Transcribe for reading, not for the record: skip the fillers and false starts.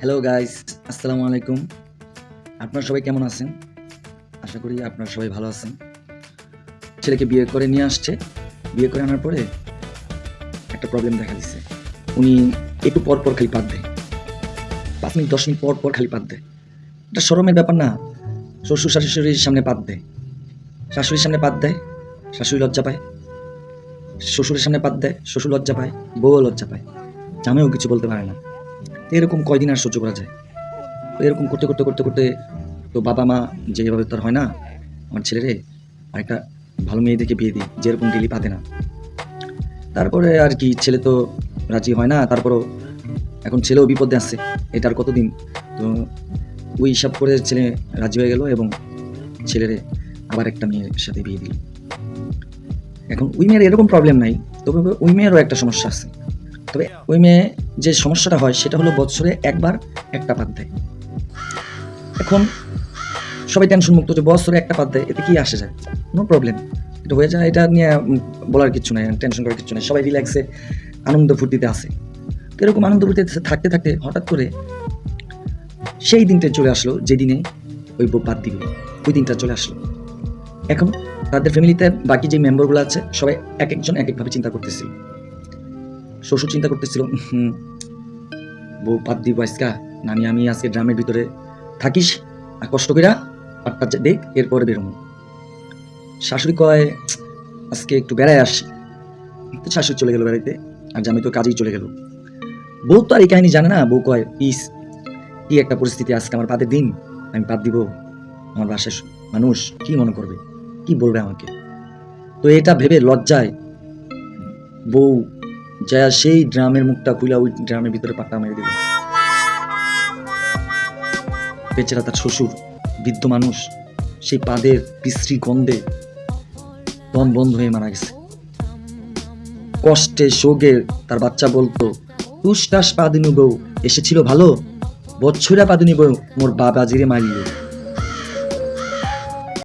Hello guys, আসসালামু আলাইকুম। আপনারা সবাই কেমন আছেন? আশা করি আপনারা সবাই ভালো আছেন। ছেলেকে বিয়ে করে নিয়ে আসছে। বিয়ে করে আনার পরে একটা প্রবলেম দেখা দিচ্ছে। উনি একটু পর খালি পাত দেয়। ৫ মিনিট ১০ মিনিট পর খালি পাত দেয়। এটা শরমের ব্যাপার না? শ্বশুর শাশুড়ির সামনে পাত দেয়। শাশুড়ির সামনে পাত দেয়, শাশুড়ি লজ্জা পায়। শ্বশুরের সামনে পাত দেয়, শ্বশুর লজ্জা পায়, বউও লজ্জা পায়। জামাইও কিছু বলতে পারে না। এরকম কয়দিন আর সহ্য করা যায়? এরকম করতে তো বাবা মা যেভাবে তো আর হয় না, আমার ছেলেরে আরেকটা ভালো মেয়ে দেখে বিয়ে দিই, যেরকম ডেলি পাতে না। তারপরে আর কি, ছেলে তো রাজি হয় না। তারপরও এখন ছেলেও বিপদে আসছে, এটা আর কতদিন? তো ওই হিসাব করে ছেলে রাজি হয়ে গেল এবং ছেলেরে আবার একটা মেয়ের সাথে বিয়ে দিল। এখন ওই মেয়ের এরকম প্রবলেম নাই, তবে ওই মেয়েরও একটা সমস্যা আছে। তবে ওই মেয়ে যে সমস্যাটা হয় সেটা হলো বছরে একবার একটা পাত দেয়। এখন সবাই টেনশন মুক্ত যে বছরে একটা পাত দেয়, এতে কি আসে যায়? নো প্রবলেম, এটা হয়ে যায়। এটা নিয়ে বলার কিছু নাই, টেনশন করার কিছু নাই। সবাই রিল্যাক্সে আনন্দ ফুর্তিতে আসে। তো এরকম আনন্দ ফুর্তিতে থাকতে থাকতে হঠাৎ করে সেই দিনটা চলে আসলো যেদিনে ওই বউ পাত দিবে। ওই দিনটা চলে আসলো। এখন তাদের ফ্যামিলিতে বাকি যে মেম্বারগুলো আছে সবাই এক একজন এক একভাবে চিন্তা করতেছিল। শ্বশুর চিন্তা করতেছিল, বউ পাত দিব আজকা, আমি আজকে ড্রামের ভিতরে থাকিস আর কষ্ট কইরা পাটটা দেখ, এরপরে বেরোবো। শাশুড়ি কয়, আজকে একটু বেড়ায় আসি। তো শাশুড়ি চলে গেল বেড়াইতে, আর জামাই তো কাজেই চলে গেল। বউ তো আর এই কাহিনী জানে না। বউ কয়, ইস কি একটা পরিস্থিতি, আজকে আমার পাতের দিন, আমি পাত দিব, আমার বাসায় মানুষ কি মনে করবে, কি বলবে আমাকে। তো এটা ভেবে লজ্জায় বউ যা সেই ড্রামের মুখটা খুলে ওই ড্রামের ভিতরে পাট্টা মেরে দিল। বেচারা তার শ্বশুর, বৃদ্ধ মানুষ, সেই পাদের বিশ্রী গন্ধে দম বন্ধ হয়ে মারা গেছে। কষ্টে শোকে তার বাচ্চা বলতো, টুসটাস পাদিনী বউ এসেছিল ভালো, বছরা পাদিনী বউ মোর বাবা জিরে মারিল।